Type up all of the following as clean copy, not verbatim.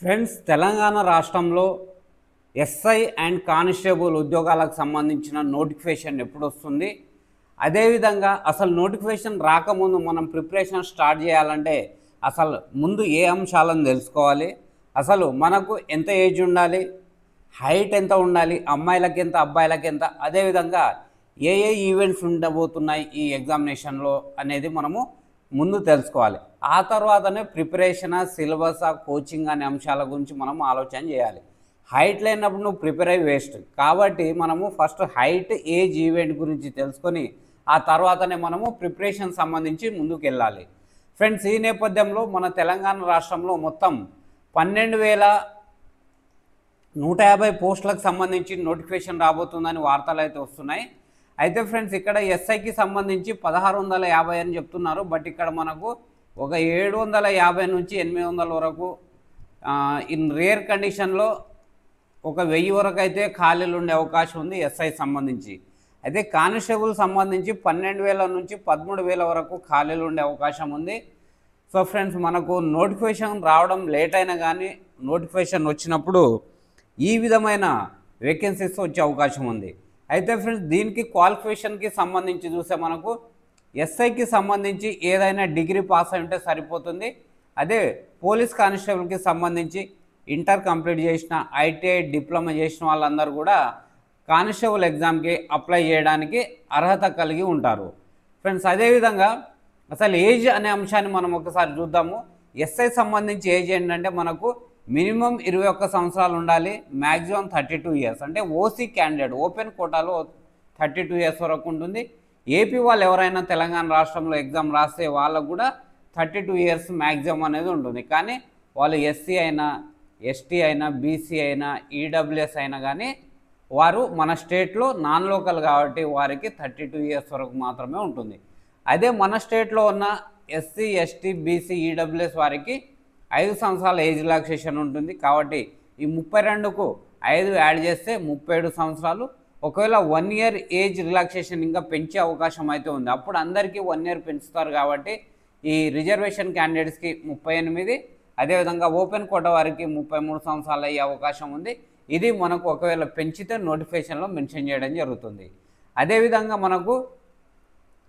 Friends, Telangana రాష్ట్రంలో SI and constable ఉద్యోగాలకు సంబంధించిన నోటిఫికేషన్ ఎప్పుడు వస్తుంది? అదేవిధంగా అసలు నోటిఫికేషన్ రాకముందు మనం ప్రిపరేషన్ స్టార్ట్ చేయాలంటే అసలు ముందు ఏ అంశాలను తెలుసుకోవాలి? అసలు మనకు ఎంత ఏజ్ ఉండాలి, హైట్ ఎంత ఉండాలి, అమ్మాయిలకి ఎంత, అబ్బాయిలకి ఎంత, అదేవిధంగా ఏ ఏ ఈవెంట్స్ ఉండబోతున్నాయి ఈ ఎగ్జామినేషన్లో అనేది మనము ముందు తెలుసుకోవాలి. ఆ తర్వాతనే ప్రిపరేషన్, సిలబస్, కోచింగ్ అనే అంశాల గురించి మనం ఆలోచన చేయాలి. హైట్ లేనప్పుడు నువ్వు ప్రిపేర్ అయ్యి వేస్ట్. కాబట్టి మనము ఫస్ట్ హైట్, ఏజ్, ఈవెంట్ గురించి తెలుసుకొని ఆ తర్వాతనే మనము ప్రిపరేషన్ సంబంధించి ముందుకు వెళ్ళాలి. ఫ్రెండ్స్, ఈ నేపథ్యంలో మన తెలంగాణ రాష్ట్రంలో మొత్తం 12,150 పోస్టులకు సంబంధించి నోటిఫికేషన్ రాబోతుందని వార్తలు అయితే వస్తున్నాయి. అయితే ఫ్రెండ్స్, ఇక్కడ ఎస్ఐకి సంబంధించి 1650 అని చెప్తున్నారు. బట్ ఇక్కడ మనకు ఒక 750 నుంచి 800 వరకు ఇన్ రేర్ కండిషన్లో ఒక 1000 వరకు అయితే ఖాళీలు ఉండే అవకాశం ఉంది ఎస్ఐ సంబంధించి. అయితే కానిస్టేబుల్ సంబంధించి 12,000 నుంచి 13,000 వరకు ఖాళీలు ఉండే అవకాశం ఉంది. సో ఫ్రెండ్స్, మనకు నోటిఫికేషన్ రావడం లేట్ అయినా కానీ నోటిఫికేషన్ వచ్చినప్పుడు ఈ విధమైన వేకెన్సీస్ వచ్చే అవకాశం ఉంది. అయితే ఫ్రెండ్స్, దీనికి క్వాలిఫికేషన్కి సంబంధించి చూస్తే మనకు ఎస్ఐకి సంబంధించి ఏదైనా డిగ్రీ పాస్ అయి ఉంటే సరిపోతుంది. అదే పోలీస్ కానిస్టేబుల్కి సంబంధించి ఇంటర్ కంప్లీట్ చేసిన, ఐటీఐ, డిప్లొమా చేసిన వాళ్ళందరూ కూడా కానిస్టేబుల్ ఎగ్జామ్కి అప్లై చేయడానికి అర్హత కలిగి ఉంటారు. ఫ్రెండ్స్, అదేవిధంగా అసలు ఏజ్ అనే అంశాన్ని మనం ఒకసారి చూద్దాము. ఎస్ఐ సంబంధించి ఏజ్ ఏంటంటే మనకు మినిమం 21 సంవత్సరాలు ఉండాలి, మ్యాక్సిమం 32 ఇయర్స్. అంటే ఓసీ క్యాండిడేట్ ఓపెన్ కోటాలో 32 ఇయర్స్ వరకు ఉంటుంది. ఏపీ వాళ్ళు ఎవరైనా తెలంగాణ రాష్ట్రంలో ఎగ్జామ్ రాస్తే వాళ్ళకు కూడా 32 ఇయర్స్ మ్యాక్సిమం అనేది ఉంటుంది. కానీ వాళ్ళు ఎస్సీ అయినా, ఎస్టీ అయినా, బీసీ అయినా, ఈడబ్ల్యూఎస్ అయినా కానీ వారు మన స్టేట్లో నాన్ లోకల్ కాబట్టి వారికి 32 ఇయర్స్ వరకు మాత్రమే ఉంటుంది. అదే మన స్టేట్లో ఉన్న ఎస్సీ, ఎస్టీ, బీసీ, ఈడబ్ల్యూఎస్ వారికి 5 సంవత్సరాల ఏజ్ రిలాక్సేషన్ ఉంటుంది. కాబట్టి ఈ 32కు 5 యాడ్ చేస్తే 37 సంవత్సరాలు. ఒకవేళ 1 ఇయర్ ఏజ్ రిలాక్సేషన్ ఇంకా పెంచే అవకాశం అయితే ఉంది. అప్పుడు అందరికీ 1 ఇయర్ పెంచుతారు. కాబట్టి ఈ రిజర్వేషన్ క్యాండిడేట్స్కి 38, అదేవిధంగా ఓపెన్ కోట వారికి 33 సంవత్సరాలు అయ్యే అవకాశం ఉంది. ఇది మనకు ఒకవేళ పెంచితే నోటిఫికేషన్లో మెన్షన్ చేయడం జరుగుతుంది. అదేవిధంగా మనకు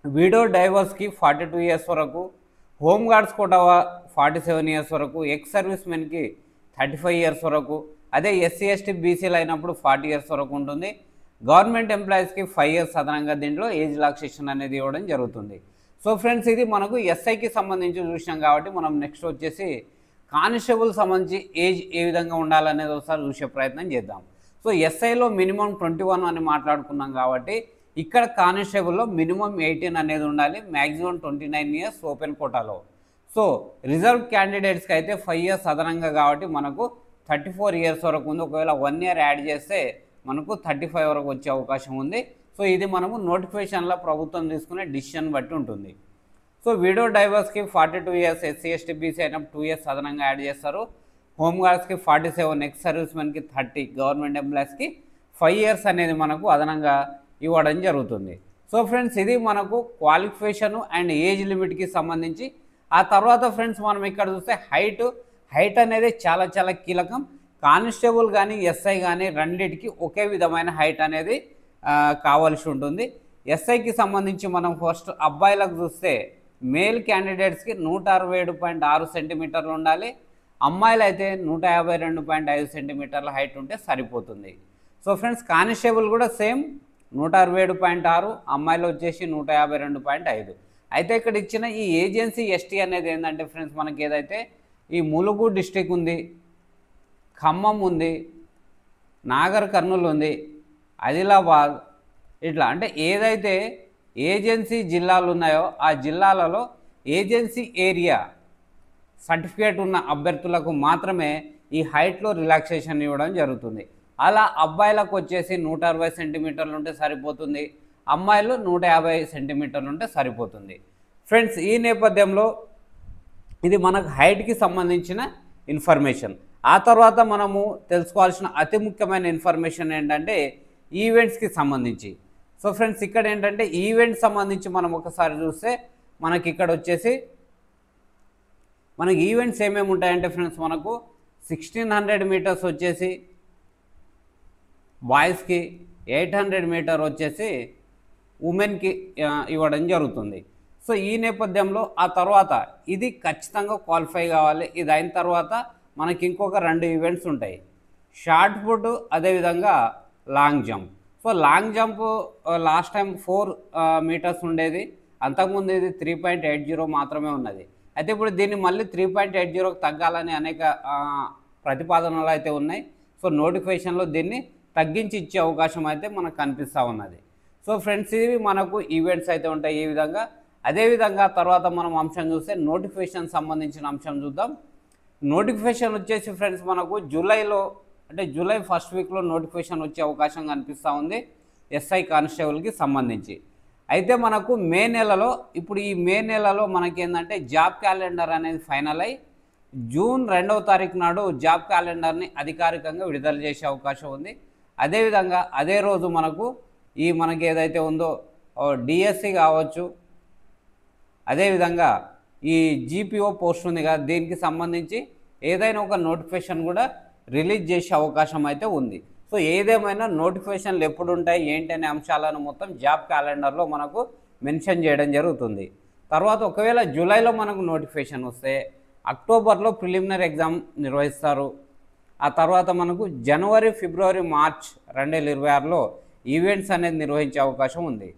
విడో డైవర్స్కి 42 ఇయర్స్ వరకు, హోమ్ గార్డ్స్ కోట 47 ఇయర్స్ వరకు, ఎక్స్ సర్వీస్ మెన్కి 35 ఇయర్స్ వరకు, అదే ఎస్సీ, ఎస్టీ, బీసీలు అయినప్పుడు 40 ఇయర్స్ వరకు ఉంటుంది. గవర్నమెంట్ ఎంప్లాయీస్కి 5 ఇయర్స్ అదనంగా దీంట్లో ఏజ్ రిలాక్సేషన్ అనేది ఇవ్వడం జరుగుతుంది. సో ఫ్రెండ్స్, ఇది మనకు ఎస్ఐకి సంబంధించి చూసినాం. కాబట్టి మనం నెక్స్ట్ వచ్చేసి కానిస్టేబుల్ సంబంధించి ఏజ్ ఏ విధంగా ఉండాలనేది ఒకసారి చూసే ప్రయత్నం చేద్దాం. సో ఎస్ఐలో మినిమం 21 అని మాట్లాడుకున్నాం. కాబట్టి ఇక్కడ కానిస్టేబుల్లో మినిమం 18 అనేది ఉండాలి, మ్యాక్సిమం 29 ఇయర్స్ ఓపెన్ కోటాలో. సో రిజర్వ్ క్యాండిడేట్స్కి అయితే 5 ఇయర్స్ అదనంగా కాబట్టి మనకు 34 ఇయర్స్ వరకు ఉంది. ఒకవేళ 1 ఇయర్ యాడ్ చేస్తే మనకు 35 వరకు వచ్చే అవకాశం ఉంది. సో ఇది మనము నోటిఫికేషన్లో ప్రభుత్వం తీసుకునే డిసిషన్ బట్టి ఉంటుంది. సో విడో డైవర్స్కి 42 ఇయర్స్, ఎస్సీ, ఎస్టీ, బీసీ అయినప్పుడు 2 ఇయర్స్ అదనంగా యాడ్ చేస్తారు. హోమ్ గార్డ్స్కి 47, ఎక్స్ సర్వీస్ మెన్కి 30, గవర్నమెంట్ ఎంప్లాయీస్కి 5 ఇయర్స్ అనేది మనకు అదనంగా ఇవ్వడం జరుగుతుంది. సో ఫ్రెండ్స్, ఇది మనకు క్వాలిఫికేషను అండ్ ఏజ్ లిమిట్కి సంబంధించి. ఆ తర్వాత ఫ్రెండ్స్, మనం ఇక్కడ చూస్తే హైట్ అనేది చాలా చాలా కీలకం. కానిస్టేబుల్ కానీ ఎస్ఐ కానీ రెండింటికి ఒకే విధమైన హైట్ అనేది కావాల్సి ఉంటుంది. ఎస్ఐకి సంబంధించి మనం ఫస్ట్ అబ్బాయిలకు చూస్తే మేల్ క్యాండిడేట్స్కి 167.6 సెంటీమీటర్లు ఉండాలి, అమ్మాయిలు అయితే 152.5 సెంటీమీటర్ల హైట్ ఉంటే సరిపోతుంది. సో ఫ్రెండ్స్, కానిస్టేబుల్ కూడా సేమ్ 167.6, అమ్మాయిలు వచ్చేసి 152.5. అయితే ఇక్కడ ఇచ్చిన ఈ ఏజెన్సీ ఎస్టీ అనేది ఏంటంటే ఫ్రెండ్స్, మనకి ఏదైతే ఈ ములుగు డిస్టిక్ ఉంది, ఖమ్మం ఉంది, నాగర్ కర్నూలు ఉంది, ఆదిలాబాద్, ఇట్లా అంటే ఏదైతే ఏజెన్సీ జిల్లాలు ఉన్నాయో ఆ జిల్లాలలో ఏజెన్సీ ఏరియా సర్టిఫికేట్ ఉన్న అభ్యర్థులకు మాత్రమే ఈ హైట్లో రిలాక్సేషన్ ఇవ్వడం జరుగుతుంది. అలా అబ్బాయిలకు వచ్చేసి 160 సెంటీమీటర్లు ఉంటే సరిపోతుంది, అమ్మాయిలు 150 సెంటీమీటర్లు ఉంటే సరిపోతుంది. ఫ్రెండ్స్, ఈ నేపథ్యంలో ఇది మనకు హైట్కి సంబంధించిన ఇన్ఫర్మేషన్. ఆ తర్వాత మనము తెలుసుకోవాల్సిన అతి ముఖ్యమైన ఇన్ఫర్మేషన్ ఏంటంటే ఈవెంట్స్కి సంబంధించి. సో ఫ్రెండ్స్, ఇక్కడ ఏంటంటే ఈవెంట్ సంబంధించి మనం ఒకసారి చూస్తే మనకి ఇక్కడ వచ్చేసి మనకి ఈవెంట్స్ ఏమేమి ఉంటాయంటే ఫ్రెండ్స్, మనకు 1600 మీటర్స్ వచ్చేసి బాయ్స్కి, 800 మీటర్ వచ్చేసి ఉమెన్కి ఇవ్వడం జరుగుతుంది. సో ఈ నేపథ్యంలో ఆ తర్వాత ఇది ఖచ్చితంగా క్వాలిఫై కావాలి. ఇది అయిన తర్వాత మనకి ఇంకొక 2 ఈవెంట్స్ ఉంటాయి, షార్ట్ పుట్ అదేవిధంగా long jump. So long jump last time 4 metres ఉండేది, అంతకుముందు ఇది 3.80 మాత్రమే ఉన్నది. అయితే ఇప్పుడు దీన్ని మళ్ళీ 3.80కి తగ్గాలని అనేక ప్రతిపాదనలు అయితే ఉన్నాయి. సో నోటిఫికేషన్లో దీన్ని తగ్గించి ఇచ్చే అవకాశం అయితే మనకు కనిపిస్తూ ఉన్నది. సో ఫ్రెండ్స్, ఇవి మనకు ఈవెంట్స్ అయితే ఉంటాయి ఈ విధంగా. అదేవిధంగా తర్వాత మనం అంశం చూస్తే నోటిఫికేషన్ సంబంధించిన అంశం చూద్దాం. నోటిఫికేషన్ వచ్చేసి ఫ్రెండ్స్ మనకు జూలైలో, అంటే జూలై ఫస్ట్ వీక్లో నోటిఫికేషన్ వచ్చే అవకాశం కనిపిస్తూ ఉంది ఎస్ఐ కానిస్టేబుల్కి సంబంధించి. అయితే మనకు మే నెలలో, ఇప్పుడు ఈ మే నెలలో మనకి ఏంటంటే జాబ్ క్యాలెండర్ అనేది ఫైనల్ అయ్యి జూన్ 2వ తారీఖు నాడు జాబ్ క్యాలెండర్ని అధికారికంగా విడుదల చేసే అవకాశం ఉంది. అదేవిధంగా అదే రోజు మనకి ఏదైతే ఉందో డిఎస్సి కావచ్చు, అదేవిధంగా ఈ జీపీఓ పోస్ట్ ఉంది కదా, దీనికి సంబంధించి ఏదైనా ఒక నోటిఫికేషన్ కూడా రిలీజ్ చేసే అవకాశం అయితే ఉంది. సో ఏదేమైనా నోటిఫికేషన్లు ఎప్పుడు ఉంటాయి ఏంటి అనే అంశాలను మొత్తం జాబ్ క్యాలెండర్లో మనకు మెన్షన్ చేయడం జరుగుతుంది. తర్వాత ఒకవేళ జూలైలో మనకు నోటిఫికేషన్ వస్తే అక్టోబర్లో ప్రిలిమినరీ ఎగ్జామ్ నిర్వహిస్తారు. ఆ తర్వాత మనకు జనవరి, ఫిబ్రవరి, మార్చ్ 2026లో ఈవెంట్స్ అనేది నిర్వహించే అవకాశం ఉంది.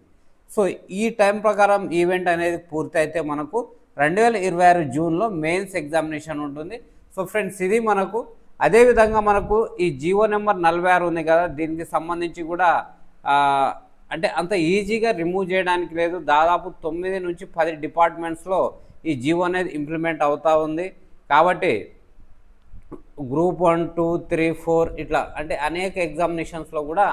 సో ఈ టైం ప్రకారం ఈవెంట్ అనేది పూర్తయితే మనకు 2026 జూన్లో మెయిన్స్ ఎగ్జామినేషన్ ఉంటుంది. సో ఫ్రెండ్స్, ఇది మనకు. అదేవిధంగా మనకు ఈ జీవో నెంబర్ 46 ఉంది కదా, దీనికి సంబంధించి కూడా అంటే అంత ఈజీగా రిమూవ్ చేయడానికి లేదు. దాదాపు 9 నుంచి 10 డిపార్ట్మెంట్స్లో ఈ జీవో అనేది ఇంప్లిమెంట్ అవుతూ ఉంది. కాబట్టి గ్రూప్ 1, 2, 3, 4 ఇట్లా అంటే అనేక ఎగ్జామినేషన్స్లో కూడా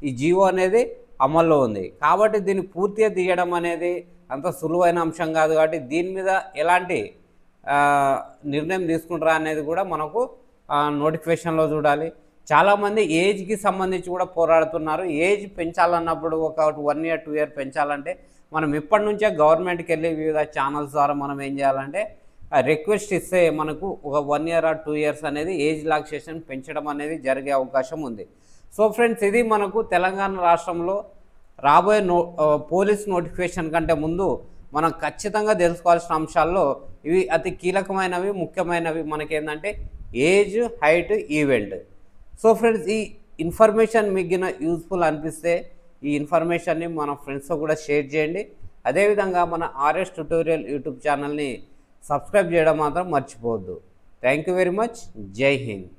ఈ జీవో అనేది అమల్లో ఉంది. కాబట్టి దీన్ని పూర్తిగా తీయడం అనేది అంత సులువైన అంశం కాదు. కాబట్టి దీని మీద ఎలాంటి నిర్ణయం తీసుకుంటారా అనేది కూడా మనకు నోటిఫికేషన్లో చూడాలి. చాలామంది ఏజ్కి సంబంధించి కూడా పోరాడుతున్నారు. ఏజ్ పెంచాలన్నప్పుడు ఒక 1 year 2 year పెంచాలంటే మనం ఇప్పటి నుంచే గవర్నమెంట్కి వెళ్ళి వివిధ ఛానల్స్ ద్వారా మనం ఏం చేయాలంటే రిక్వెస్ట్ ఇస్తే మనకు ఒక 1 year or 2 years అనేది ఏజ్ రిలాక్సేషన్ పెంచడం అనేది జరిగే అవకాశం ఉంది. సో ఫ్రెండ్స్, ఇది మనకు తెలంగాణ రాష్ట్రంలో రాబోయే పోలీస్ నోటిఫికేషన్ కంటే ముందు మనం ఖచ్చితంగా తెలుసుకోవాల్సిన అంశాల్లో ఇవి అతి కీలకమైనవి, ముఖ్యమైనవి. మనకేంటంటే age, height, event. So friends, ఈ ఇన్ఫర్మేషన్ మీకు యూజ్ఫుల్ అనిపిస్తే ఈ ఇన్ఫర్మేషన్ని మన ఫ్రెండ్స్తో కూడా షేర్ చేయండి. అదేవిధంగా మన ఆర్ఎస్ ట్యుటోరియల్ యూట్యూబ్ ఛానల్ని సబ్స్క్రైబ్ చేయడం మాత్రం మర్చిపోవద్దు. Thank you very much. జై హింద్.